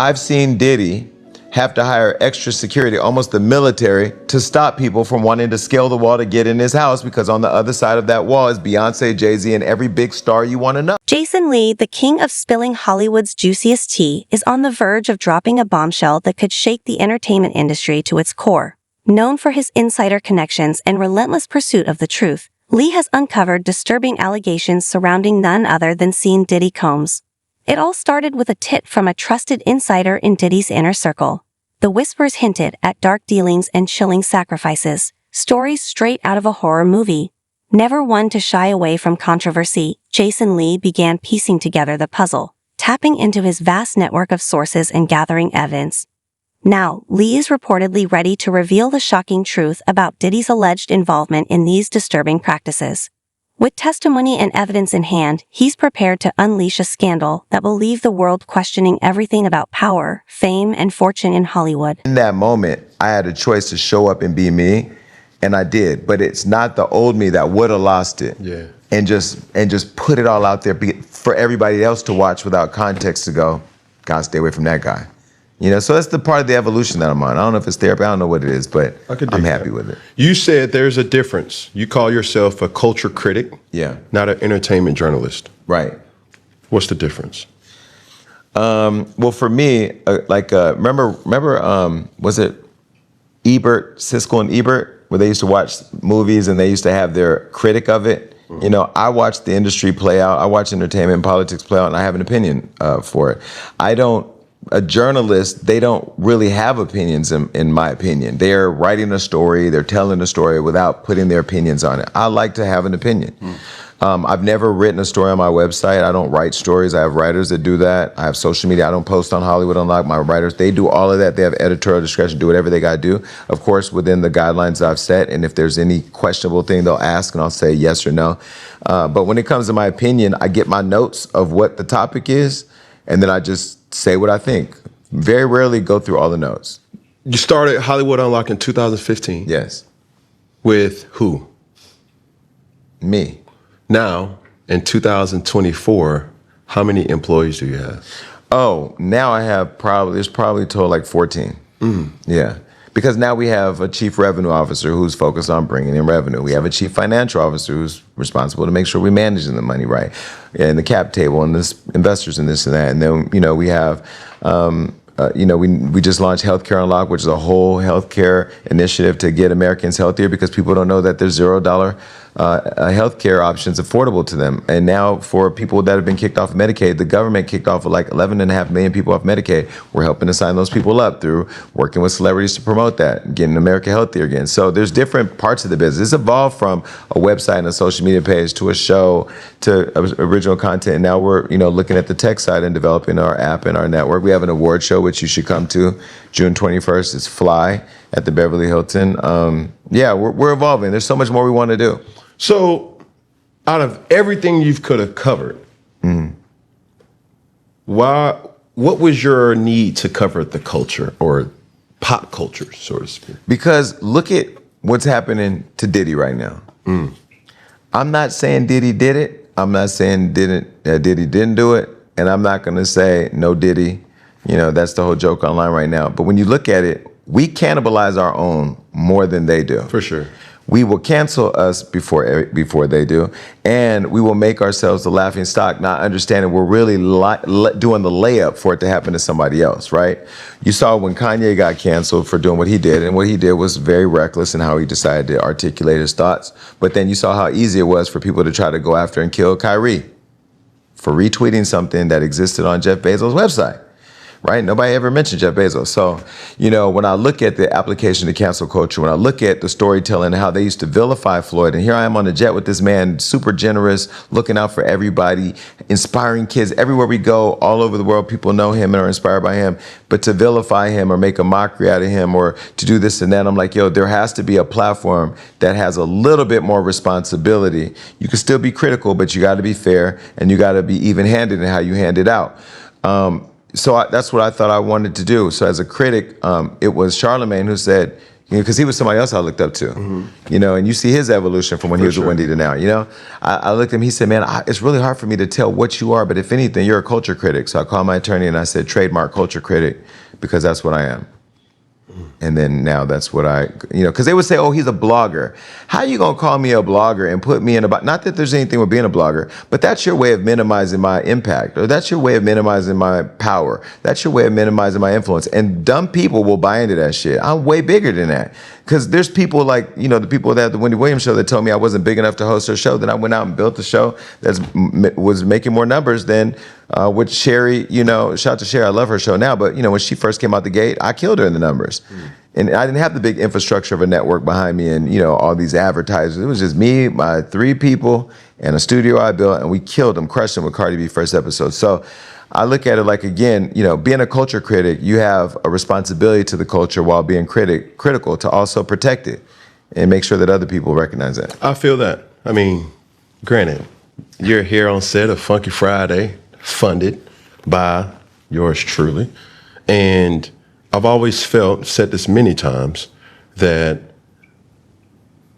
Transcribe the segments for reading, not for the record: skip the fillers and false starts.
I've seen Diddy have to hire extra security, almost the military, to stop people from wanting to scale the wall to get in his house, because on the other side of that wall is Beyonce, Jay-Z, and every big star you want to know. Jason Lee, the king of spilling Hollywood's juiciest tea, is on the verge of dropping a bombshell that could shake the entertainment industry to its core. Known for his insider connections and relentless pursuit of the truth, Lee has uncovered disturbing allegations surrounding none other than Sean Diddy Combs. It all started with a tip from a trusted insider in Diddy's inner circle. The whispers hinted at dark dealings and chilling sacrifices, stories straight out of a horror movie. Never one to shy away from controversy, Jason Lee began piecing together the puzzle, tapping into his vast network of sources and gathering evidence. Now, Lee is reportedly ready to reveal the shocking truth about Diddy's alleged involvement in these disturbing practices. With testimony and evidence in hand, he's prepared to unleash a scandal that will leave the world questioning everything about power, fame, and fortune in Hollywood. In that moment, I had a choice to show up and be me, and I did. But it's not the old me that would have lost it. Yeah. And just put it all out there for everybody else to watch without context to go, gotta stay away from that guy. So that's the part of the evolution that I'm on. I don't know if it's therapy, I don't know what it is, but I'm happy with it. You said there's a difference. You call yourself a culture critic, not an entertainment journalist. Right. What's the difference? Well, for me, remember, was it Ebert, Siskel and Ebert, where they used to watch movies and they used to have their critic of it? Mm-hmm. I watch the industry play out. I watch entertainment and politics play out, and I have an opinion for it. A journalist, they don't really have opinions, in my opinion. They're writing a story, they're telling a story without putting their opinions on it. I like to have an opinion. I've never written a story on my website. I don't write stories. I have writers that do that. I have social media. I don't post on Hollywood Unlocked. My writers, they do all of that. They have editorial discretion, do whatever they got to do. Of course, within the guidelines I've set, and if there's any questionable thing, they'll ask and I'll say yes or no. But when it comes to my opinion, I get my notes of what the topic is, and then I just say what I think. Very rarely go through all the notes. You started Hollywood Unlocked in 2015. Yes. With who? Me. Now, in 2024, how many employees do you have? Oh, now I have there's probably total like 14. Yeah. Because now we have a chief revenue officer who's focused on bringing in revenue. We have a chief financial officer who's responsible to make sure we're managing the money right, and the cap table, and this investors and this and that. And then we have we just launched Healthcare Unlocked, which is a whole healthcare initiative to get Americans healthier, because people don't know that there's $0 healthcare options affordable to them. And now for people that have been kicked off of Medicaid, the government kicked off like 11.5 million people off Medicaid. We're helping to sign those people up through working with celebrities to promote that, getting America healthier again. So there's different parts of the business. It's evolved from a website and a social media page to a show to original content. And now we're looking at the tech side and developing our app and our network. We have an award show, which you should come to, June 21st. It's Fly at the Beverly Hilton. We're evolving. There's so much more we want to do. So, out of everything you could have covered, what was your need to cover the culture, or pop culture, so to speak? Because look at what's happening to Diddy right now. I'm not saying Diddy did it. I'm not saying Diddy didn't do it. And I'm not going to say no Diddy. That's the whole joke online right now. But when you look at it, we cannibalize our own more than they do. For sure. We will cancel us before they do, and we will make ourselves the laughing stock, not understanding we're really doing the layup for it to happen to somebody else, right? You saw when Kanye got canceled for doing what he did, and what he did was very reckless in how he decided to articulate his thoughts. But then you saw how easy it was for people to try to go after and kill Kyrie for retweeting something that existed on Jeff Bezos' website. Right? Nobody ever mentioned Jeff Bezos. So, when I look at the application to cancel culture, when I look at the storytelling and how they used to vilify Floyd, and here I am on the jet with this man, super generous, looking out for everybody, inspiring kids everywhere we go, all over the world, people know him and are inspired by him. But to vilify him or make a mockery out of him or to do this and that, I'm like, there has to be a platform that has a little bit more responsibility. You can still be critical, but you got to be fair and you got to be even-handed in how you hand it out. that's what I thought I wanted to do. So as a critic, it was Charlemagne who said, because he was somebody else I looked up to, and you see his evolution from when he was with Wendy to now, I looked at him, he said, man, it's really hard for me to tell what you are, but if anything, you're a culture critic. So I called my attorney and I said, trademark culture critic, because that's what I am. And then now that's what because they would say, oh, he's a blogger. How you gonna call me a blogger and put me in not that there's anything with being a blogger, but that's your way of minimizing my impact, or that's your way of minimizing my power. That's your way of minimizing my influence. And dumb people will buy into that shit. I'm way bigger than that. Because there's people like, the people that had the Wendy Williams show that told me I wasn't big enough to host her show. Then I went out and built a show that was making more numbers than with Sherry. Shout out to Sherry, I love her show now. But, when she first came out the gate, I killed her in the numbers. And I didn't have the big infrastructure of a network behind me and, all these advertisers. It was just me, my 3 people, and a studio I built, and we killed them, crushed them with Cardi B first episode. So I look at it like, again, being a culture critic, you have a responsibility to the culture while being critical to also protect it and make sure that other people recognize that. I feel that. I mean, granted, you're here on set of Funky Friday, funded by yours truly. And I've always said this many times, that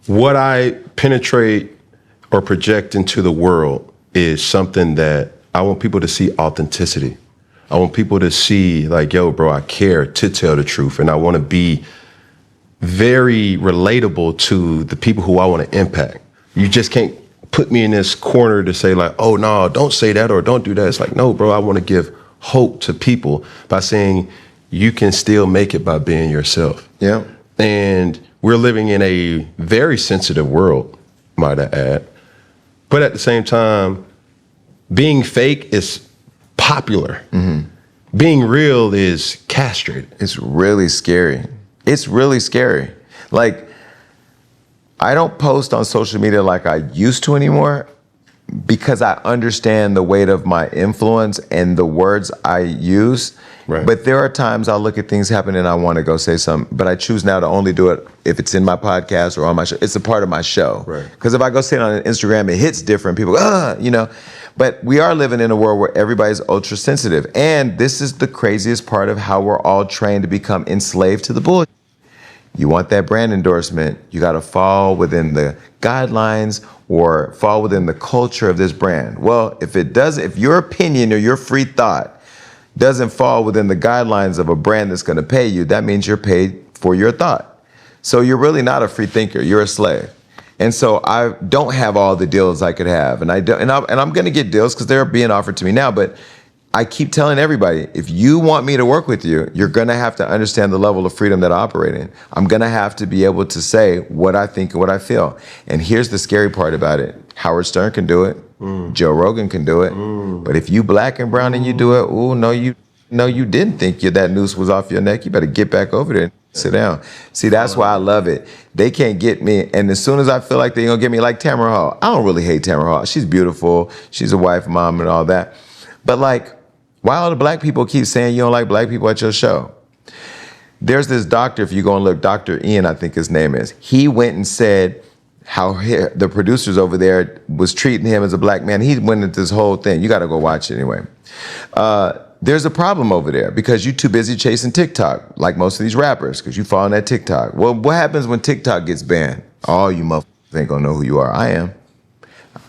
what I penetrate or project into the world is something that I want people to see authenticity. I want people to see like, yo, bro, I care to tell the truth. And I want to be very relatable to the people who I want to impact. You just can't put me in this corner to say like, oh, no, don't say that or don't do that. It's like, no, bro, I want to give hope to people by saying you can still make it by being yourself. Yeah. And we're living in a very sensitive world, might I add. But at the same time, being fake is popular. Being real is castrated. It's really scary. It's really scary. Like, I don't post on social media like I used to anymore because I understand the weight of my influence and the words I use. Right. But there are times I'll look at things happen and I want to go say something, but I choose now to only do it if it's in my podcast or on my show. It's a part of my show. Right. Because if I go say it on Instagram, it hits different. People go, But we are living in a world where everybody's ultra sensitive. And this is the craziest part of how we're all trained to become enslaved to the bullshit. You want that brand endorsement, you got to fall within the guidelines or fall within the culture of this brand. Well, if your opinion or your free thought doesn't fall within the guidelines of a brand that's going to pay you, that means you're paid for your thought. So you're really not a free thinker, you're a slave. And so I don't have all the deals I could have, and I'm going to get deals because they're being offered to me now, but I keep telling everybody, if you want me to work with you, you're going to have to understand the level of freedom that I operate in. I'm going to have to be able to say what I think and what I feel. And here's the scary part about it. Howard Stern can do it. Joe Rogan can do it. But if you black and brown and you do it, no, you didn't think that noose was off your neck. You better get back over there and sit down. See, that's why I love it. They can't get me. And as soon as I feel like they're going to get me, like Tamara Hall. I don't really hate Tamara Hall. She's beautiful. She's a wife, mom, and all that. But like, why all the black people keep saying you don't like black people at your show? There's this doctor, if you go and look, Dr. Ian, I think his name is. He went and said how the producers over there was treating him as a black man. He went into this whole thing. You got to go watch it anyway. There's a problem over there because you're too busy chasing TikTok, like most of these rappers, because you fall on that TikTok. Well, what happens when TikTok gets banned? All you motherfuckers ain't gonna know who you are. I am.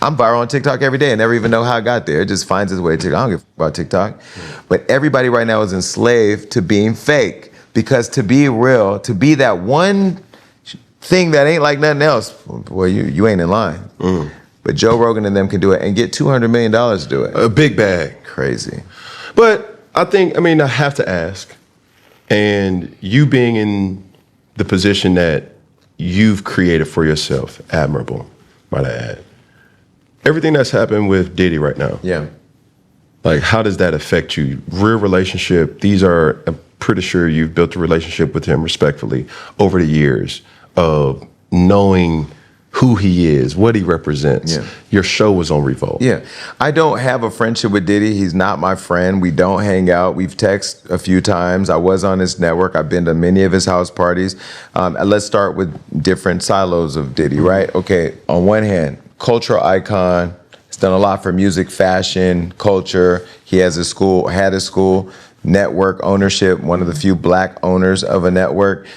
I'm viral on TikTok every day and never even know how I got there. It just finds its way to TikTok. I don't give a fuck about TikTok. But everybody right now is enslaved to being fake, because to be real, to be that one thing that ain't like nothing else, boy, you ain't in line. But Joe Rogan and them can do it and get $200 million to do it. A big bag. Crazy. But I have to ask, and you being in the position that you've created for yourself, admirable, might I add. Everything that's happened with Diddy right now. Yeah. Like, how does that affect you? Real relationship. I'm pretty sure you've built a relationship with him respectfully over the years of knowing who he is, what he represents. Yeah. Your show was on Revolt. Yeah. I don't have a friendship with Diddy. He's not my friend. We don't hang out. We've texted a few times. I was on his network. I've been to many of his house parties. Let's start with different silos of Diddy, right? Okay, on one hand, cultural icon. He's done a lot for music, fashion, culture. He had a school network ownership, one of the few black owners of a network.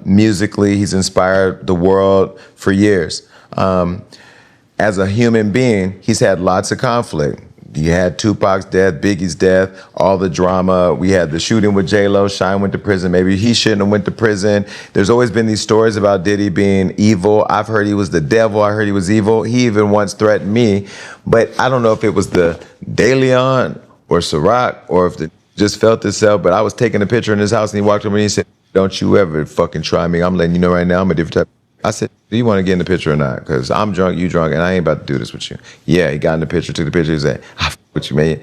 Musically, he's inspired the world for years. As a human being, he's had lots of conflict. You had Tupac's death, Biggie's death, all the drama. We had the shooting with J-Lo. Shine went to prison. Maybe he shouldn't have went to prison. There's always been these stories about Diddy being evil. I've heard he was the devil. I heard he was evil. He even once threatened me. But I don't know if it was the De Leon or Ciroc or if it just felt itself. But I was taking a picture in his house and he walked over and he said, "Don't you ever fucking try me. I'm letting you know right now I'm a different type." I said, "Do you want to get in the picture or not? Because I'm drunk, you drunk, and I ain't about to do this with you." Yeah, he got in the picture, took the picture. He said, "I f with you, man.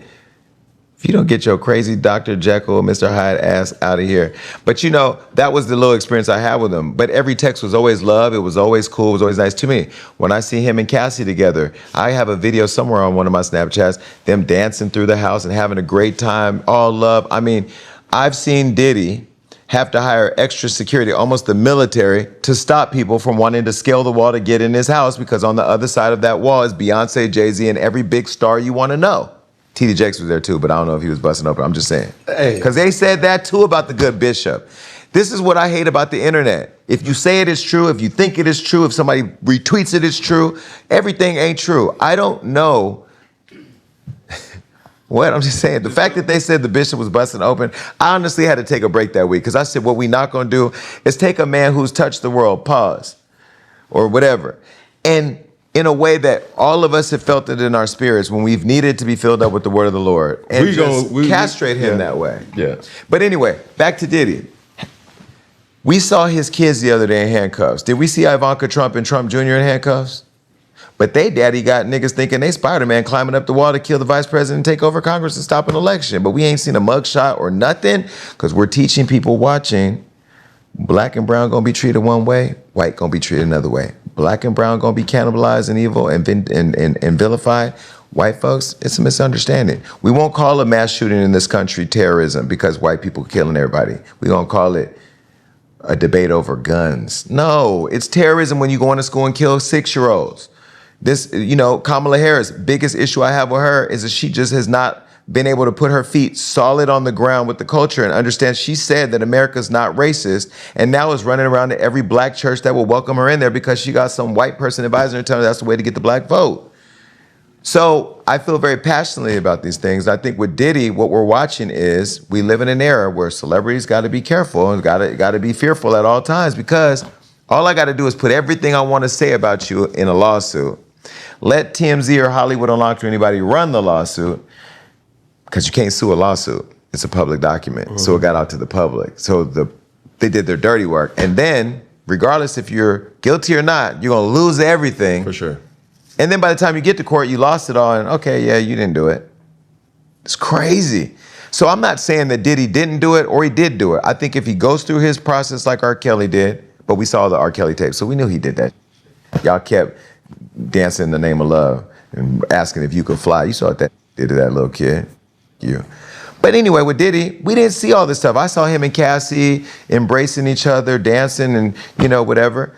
If you don't get your crazy Dr. Jekyll, Mr. Hyde ass out of here." But you know, that was the little experience I had with him. But every text was always love. It was always cool. It was always nice to me. When I see him and Cassie together, I have a video somewhere on one of my Snapchats, them dancing through the house and having a great time, all love. I mean, I've seen Diddy have to hire extra security, almost the military, to stop people from wanting to scale the wall to get in his house, because on the other side of that wall is Beyonce, Jay-Z, and every big star you want to know. T.D. Jakes was there too, but I don't know if he was busting open. I'm just saying. Because they said that too about the good bishop. This is what I hate about the internet. If you say it is true, if you think it is true, if somebody retweets it is true, everything ain't true. I don't know. What? I'm just saying, the fact that they said the bishop was busting open, I honestly had to take a break that week, because I said, what we not going to do is take a man who's touched the world, pause, or whatever, and in a way that all of us have felt it in our spirits when we've needed to be filled up with the word of the Lord, and castrate him that way. Yeah. But anyway, back to Diddy. We saw his kids the other day in handcuffs. Did we see Ivanka Trump and Trump Jr. in handcuffs? But they daddy got niggas thinking they Spider-Man climbing up the wall to kill the vice president and take over Congress and stop an election. But we ain't seen a mugshot or nothing, because we're teaching people watching, black and brown gonna be treated one way, white gonna be treated another way. Black and brown gonna be cannibalized and evil and vilified. White folks, it's a misunderstanding. We won't call a mass shooting in this country terrorism because white people killing everybody. We gonna call it a debate over guns. No, it's terrorism when you go into school and kill 6-year-olds. This, you know, Kamala Harris, biggest issue I have with her is that she just has not been able to put her feet solid on the ground with the culture and understand. She said that America's not racist, and now is running around to every black church that will welcome her in there because she got some white person advising her telling her that's the way to get the black vote. So I feel very passionately about these things. I think with Diddy, what we're watching is we live in an era where celebrities got to be careful and got to be fearful at all times, because all I got to do is put everything I want to say about you in a lawsuit. Let TMZ or Hollywood Unlocked or anybody run the lawsuit, because you can't sue a lawsuit. It's a public document. Mm-hmm. So it got out to the public. So they did their dirty work. And then, regardless if you're guilty or not, you're going to lose everything. For sure. And then by the time you get to court, you lost it all. And okay, yeah, you didn't do it. It's crazy. So I'm not saying that Diddy didn't do it or he did do it. I think if he goes through his process like R. Kelly did, but we saw the R. Kelly tape, so we knew he did that. Y'all kept dancing in the name of love and asking if you could fly. You saw what that did to that little kid. You. But anyway, with Diddy, we didn't see all this stuff. I saw him and Cassie embracing each other, dancing, and you know, whatever.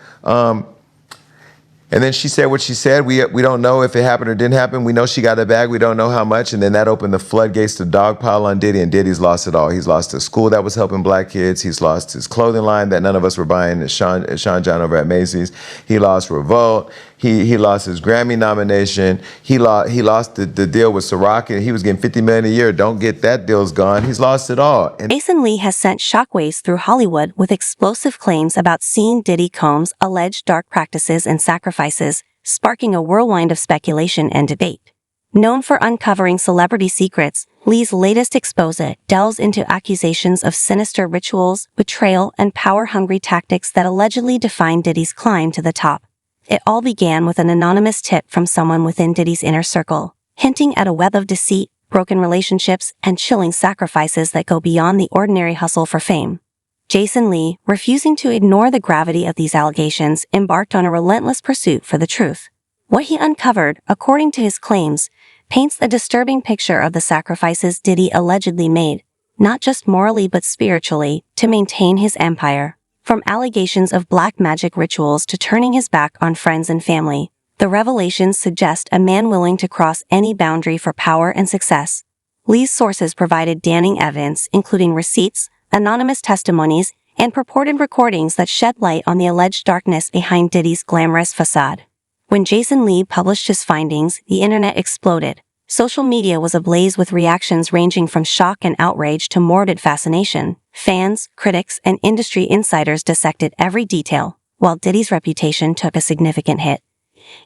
And then she said what she said. We don't know if it happened or didn't happen. We know she got a bag. We don't know how much. And then that opened the floodgates to dogpile on Diddy, and Diddy's lost it all. He's lost a school that was helping black kids. He's lost his clothing line that none of us were buying at Sean John over at Macy's. He lost Revolt. He lost his Grammy nomination. He lost the deal with Ciroc, and he was getting $50 million a year. Don't get that deal's gone. He's lost it all. And Jason Lee has sent shockwaves through Hollywood with explosive claims about seeing Diddy Combs' alleged dark practices and sacrifices, sparking a whirlwind of speculation and debate. Known for uncovering celebrity secrets, Lee's latest Exposé delves into accusations of sinister rituals, betrayal, and power-hungry tactics that allegedly defined Diddy's climb to the top. It all began with an anonymous tip from someone within Diddy's inner circle, hinting at a web of deceit, broken relationships, and chilling sacrifices that go beyond the ordinary hustle for fame. Jason Lee, refusing to ignore the gravity of these allegations, embarked on a relentless pursuit for the truth. What he uncovered, according to his claims, paints a disturbing picture of the sacrifices Diddy allegedly made, not just morally but spiritually, to maintain his empire. From allegations of black magic rituals to turning his back on friends and family, the revelations suggest a man willing to cross any boundary for power and success. Lee's sources provided damning evidence, including receipts, anonymous testimonies, and purported recordings that shed light on the alleged darkness behind Diddy's glamorous facade. When Jason Lee published his findings, the internet exploded. Social media was ablaze with reactions ranging from shock and outrage to morbid fascination. Fans, critics, and industry insiders dissected every detail, while Diddy's reputation took a significant hit.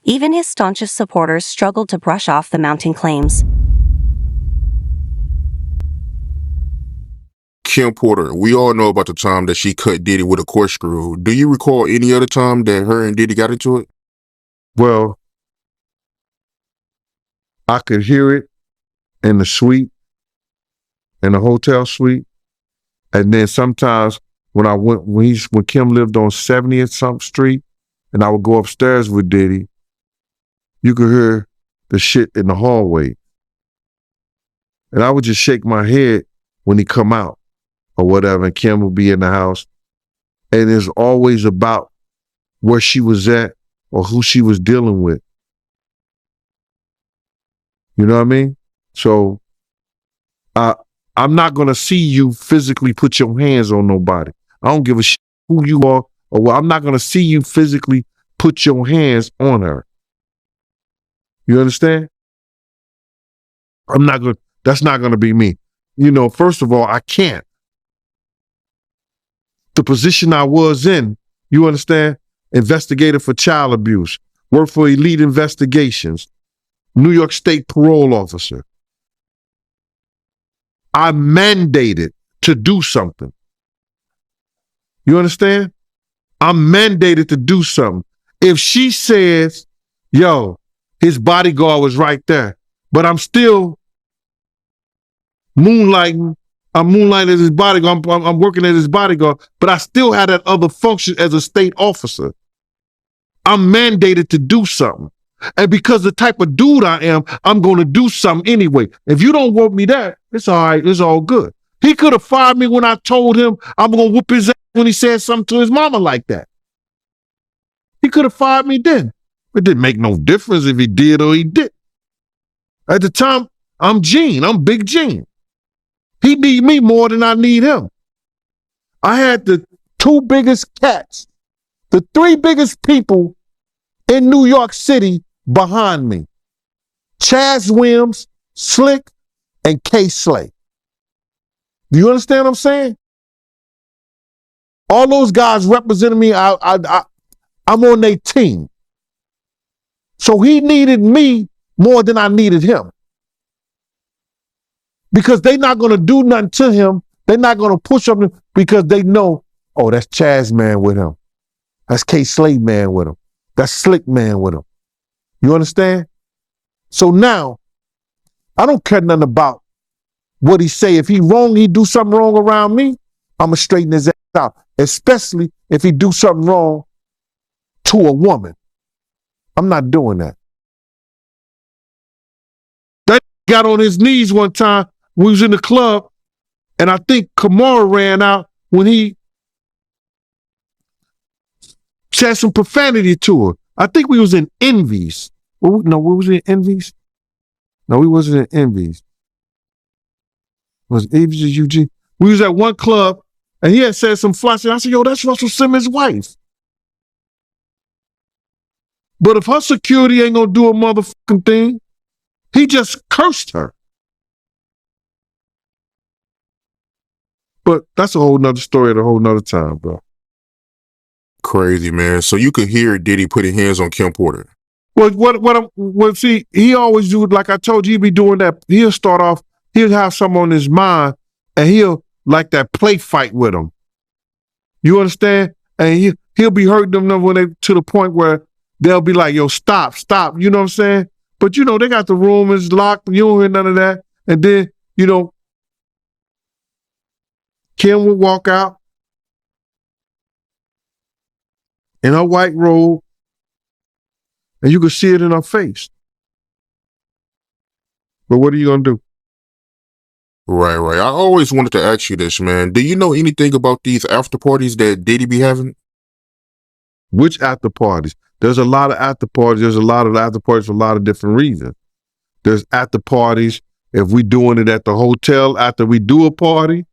Even his staunchest supporters struggled to brush off the mounting claims. Kim Porter, we all know about the time that she cut Diddy with a corkscrew. Do you recall any other time that her and Diddy got into it? Well, I could hear it in the suite, in the hotel suite. And then sometimes when Kim lived on 70th something street and I would go upstairs with Diddy, you could hear the shit in the hallway. And I would just shake my head when he come out or whatever, and Kim would be in the house. And it's always about where she was at or who she was dealing with. You know what I mean? So I'm not going to see you physically put your hands on nobody. I don't give a shit who you are, or what. I'm not going to see you physically put your hands on her. You understand? That's not going to be me. You know, first of all, I can't. The position I was in, you understand? Investigator for child abuse, worked for Elite Investigations, New York State parole officer. I'm mandated to do something. You understand? I'm mandated to do something. If she says, yo, his bodyguard was right there, but I'm still moonlighting. I'm moonlighting as his bodyguard. I'm working as his bodyguard, but I still have that other function as a state officer. I'm mandated to do something. And because the type of dude I am, I'm going to do something anyway. If you don't want me there, it's all right. It's all good. He could have fired me when I told him I'm going to whoop his ass when he said something to his mama like that. He could have fired me then. It didn't make no difference if he did or he didn't. At the time, I'm Gene. I'm Big Gene. He need me more than I need him. I had the two biggest cats, the three biggest people in New York City behind me. Chaz Williams, Slick, and K. Slay. Do you understand what I'm saying? All those guys representing me, I'm on their team. So he needed me more than I needed him. Because they're not going to do nothing to him. They're not going to push up because they know, oh, that's Chaz man with him. That's K. Slay man with him. That's Slick man with him. You understand? So now, I don't care nothing about what he say. If he wrong, he do something wrong around me, I'ma straighten his ass out. Especially if he do something wrong to a woman. I'm not doing that. That got on his knees one time when we was in the club, and I think Kamara ran out when he said some profanity to her. I think we was in Envy's. No, we was in Envy's? No, we wasn't in Envy's. Was it Envy's or Eugene? We was at one club, and he had said some fly shit. I said, yo, that's Russell Simmons' wife. But if her security ain't gonna do a motherfucking thing, he just cursed her. But that's a whole nother story at a whole nother time, bro. Crazy, man. So you could hear Diddy putting hands on Kim Porter. Well, see, he always do, like I told you, he be doing that. He'll start off, he'll have something on his mind, and he'll like that play fight with them. You understand? And he'll be hurting them when they to the point where they'll be like, yo, stop. You know what I'm saying? But, you know, they got the room is locked. You don't hear none of that. And then, you know, Kim would walk out in her white robe, and you could see it in her face. But what are you going to do? Right. I always wanted to ask you this, man. Do you know anything about these after parties that Diddy be having? Which after parties? There's a lot of after parties. There's a lot of after parties for a lot of different reasons. There's after parties if we doing it at the hotel after we do a party,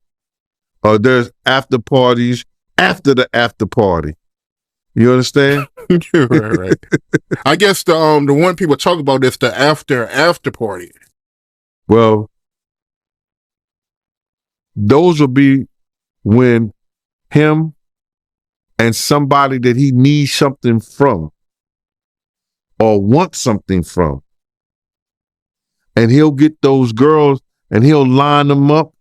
or there's after parties after the after party. You understand? Right. I guess the one people talk about is the after party. Well, those will be when him and somebody that he needs something from or wants something from. And he'll get those girls and he'll line them up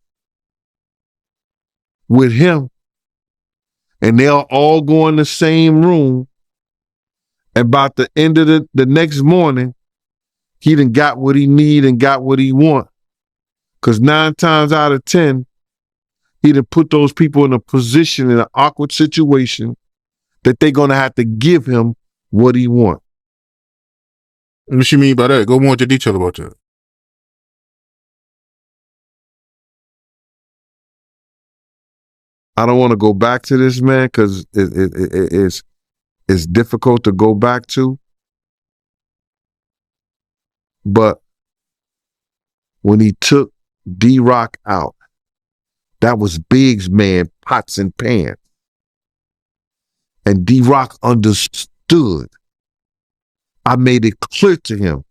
with him. And they'll all go in the same room. And by the end of the next morning, he done got what he need and got what he want. Because 9 times out of 10, he done put those people in a position, in an awkward situation, that they're going to have to give him what he want. What you mean by that? Go more into detail about that. I don't want to go back to this, man, because it's difficult to go back to. But when he took D-Rock out, that was Big's man, pots and pans. And D-Rock understood. I made it clear to him,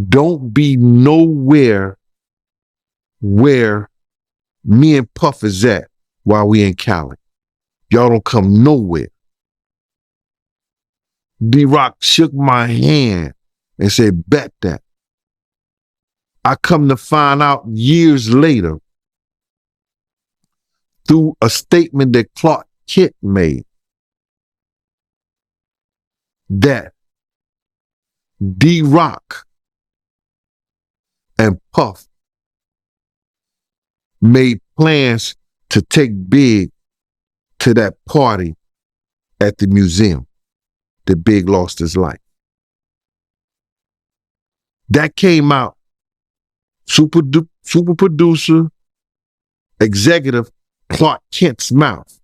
don't be nowhere where me and Puff is at while we in Cali. Y'all don't come nowhere. D-Rock shook my hand and said, bet that. I come to find out years later through a statement that Clark Kent made that D-Rock and Puff made plans to take Big to that party at the museum that Big lost his life. That came out, super producer, executive Clark Kent's mouth.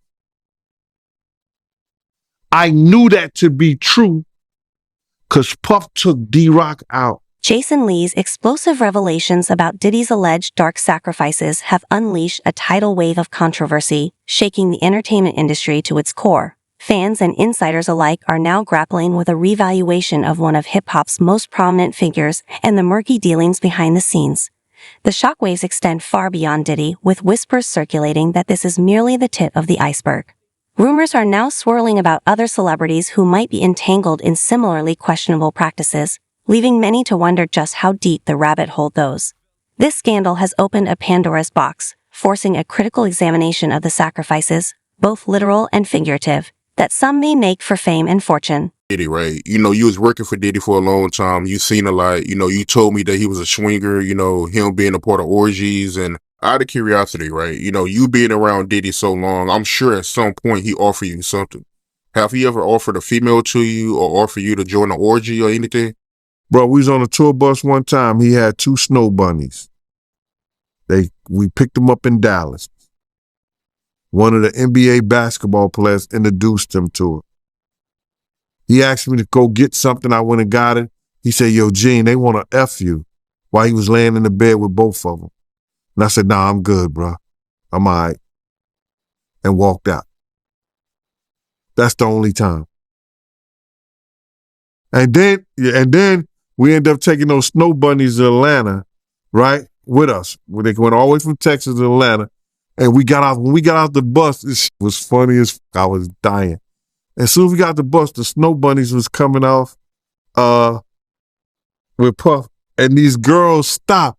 I knew that to be true because Puff took D-Rock out. Jason Lee's explosive revelations about Diddy's alleged dark sacrifices have unleashed a tidal wave of controversy, shaking the entertainment industry to its core. Fans and insiders alike are now grappling with a revaluation of one of hip-hop's most prominent figures and the murky dealings behind the scenes. The shockwaves extend far beyond Diddy, with whispers circulating that this is merely the tip of the iceberg. Rumors are now swirling about other celebrities who might be entangled in similarly questionable practices, leaving many to wonder just how deep the rabbit hole goes. This scandal has opened a Pandora's box, forcing a critical examination of the sacrifices, both literal and figurative, that some may make for fame and fortune. Diddy, right? You know, you was working for Diddy for a long time. You seen a lot. You know, you told me that he was a swinger, you know, him being a part of orgies. And out of curiosity, right? You know, you being around Diddy so long, I'm sure at some point he offered you something. Have he ever offered a female to you or offered you to join an orgy or anything? Bro, we was on a tour bus one time. He had 2 snow bunnies. We picked them up in Dallas. One of the NBA basketball players introduced him to it. He asked me to go get something. I went and got it. He said, yo, Gene, they want to F you, while he was laying in the bed with both of them. And I said, nah, I'm good, bro. I'm all right. And walked out. That's the only time. And then we ended up taking those snow bunnies to Atlanta, right, with us. They went all the way from Texas to Atlanta. And when we got out the bus, it was funny as I was dying. As soon as we got the bus, the snow bunnies was coming off with Puff. And these girls stopped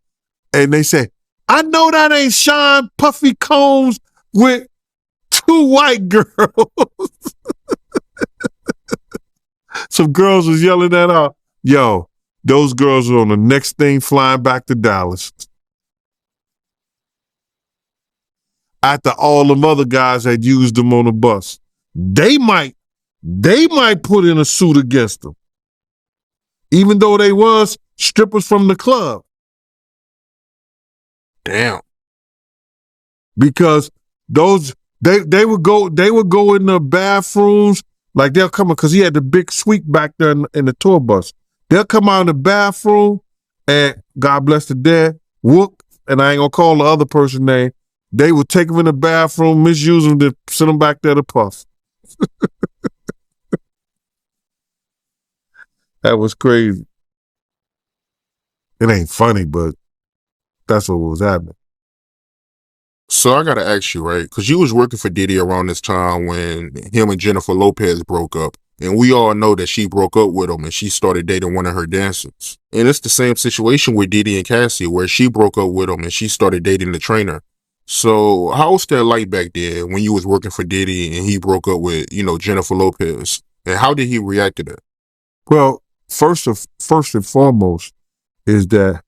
and they said, I know that ain't Sean Puffy Combs with 2 white girls. Some girls was yelling that out. Yo, those girls were on the next thing flying back to Dallas. After all them other guys had used them on the bus. They might put in a suit against them. Even though they was strippers from the club. Damn. Because they would go in the bathrooms, like they'll come in, because he had the big suite back there in the tour bus. They'll come out in the bathroom and God bless the dead, Wook, and I ain't gonna call the other person's name, they would take him in the bathroom, misuse him, to send him back there to puff. That was crazy. It ain't funny, but that's what was happening. So I gotta ask you, right? Because you was working for Diddy around this time when him and Jennifer Lopez broke up. And we all know that she broke up with him and she started dating one of her dancers. And it's the same situation with Diddy and Cassie, where she broke up with him and she started dating the trainer. So how was that like back then when you was working for Diddy and he broke up with, Jennifer Lopez? And how did he react to that? Well, first and foremost is that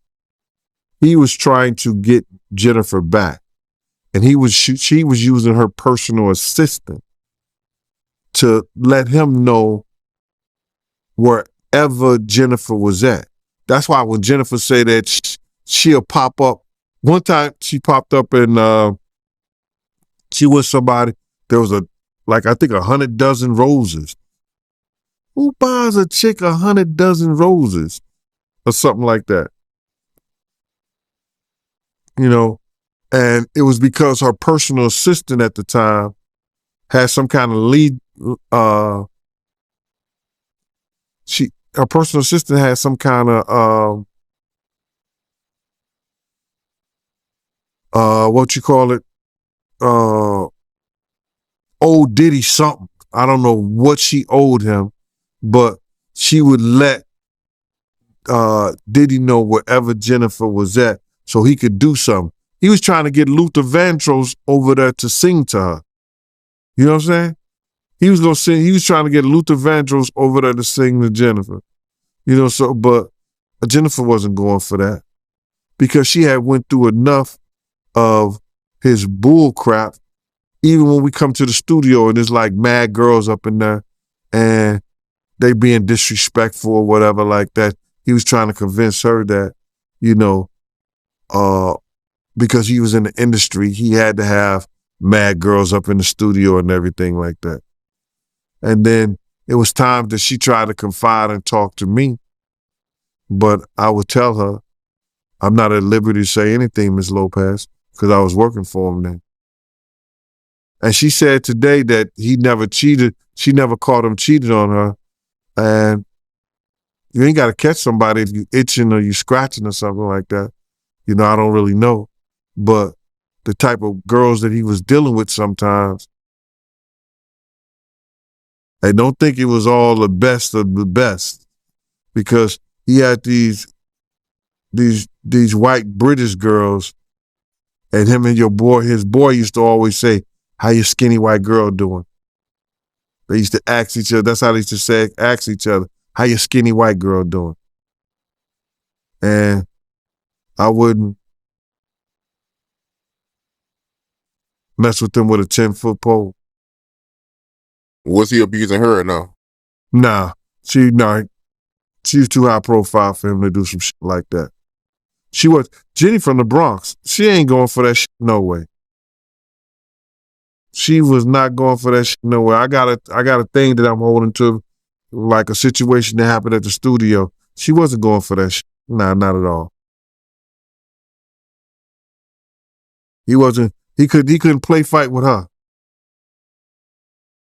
he was trying to get Jennifer back, and she was using her personal assistant to let him know wherever Jennifer was at. That's why when Jennifer said that she'll pop up, one time she popped up and she was somebody, there was I think 100 dozen roses. Who buys a chick 100 dozen roses or something like that? And it was because her personal assistant at the time had some kind of lead. Her personal assistant had some kind of what you call it, owed Diddy something. I don't know what she owed him, but she would let Diddy know wherever Jennifer was at so he could do something. He was trying to get Luther Vandross over there to sing to her. You know what I'm saying? He was gonna sing. He was trying to get Luther Vandross over there to sing to Jennifer. But Jennifer wasn't going for that because she had went through enough of his bull crap. Even when we come to the studio and there's like mad girls up in there and they being disrespectful or whatever like that, he was trying to convince her that, because he was in the industry, he had to have mad girls up in the studio and everything like that. And then it was time that she tried to confide and talk to me. But I would tell her, I'm not at liberty to say anything, Ms. Lopez, because I was working for him then. And she said today that he never cheated. She never caught him cheated on her. And you ain't got to catch somebody if you itching or you scratching or something like that. I don't really know. But the type of girls that he was dealing with sometimes, I don't think it was all the best of the best, because he had these white British girls, and him and his boy used to always say, "How your skinny white girl doing?" They used to ask each other. That's how they used to ask each other, "How your skinny white girl doing?" And I wouldn't mess with them with a 10-foot pole. Was he abusing her or no? Nah, she was too high profile for him to do some shit like that. She was Jenny from the Bronx. She ain't going for that shit, no way. She was not going for that shit, no way. I got a thing that I'm holding to, like a situation that happened at the studio. She wasn't going for that shit. Nah, not at all. He wasn't. He couldn't play fight with her.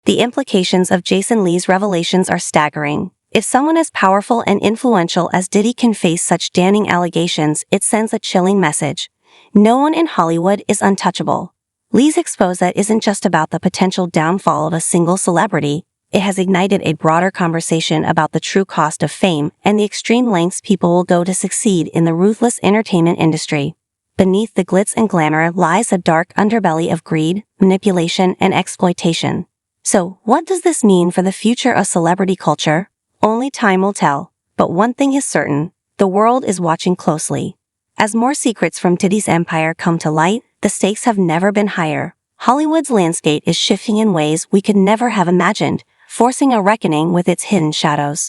The implications of Jason Lee's revelations are staggering. If someone as powerful and influential as Diddy can face such damning allegations, it sends a chilling message. No one in Hollywood is untouchable. Lee's Exposé isn't just about the potential downfall of a single celebrity. It has ignited a broader conversation about the true cost of fame and the extreme lengths people will go to succeed in the ruthless entertainment industry. Beneath the glitz and glamour lies a dark underbelly of greed, manipulation, and exploitation. So, what does this mean for the future of celebrity culture? Only time will tell. But one thing is certain, the world is watching closely. As more secrets from Diddy's empire come to light, the stakes have never been higher. Hollywood's landscape is shifting in ways we could never have imagined, forcing a reckoning with its hidden shadows.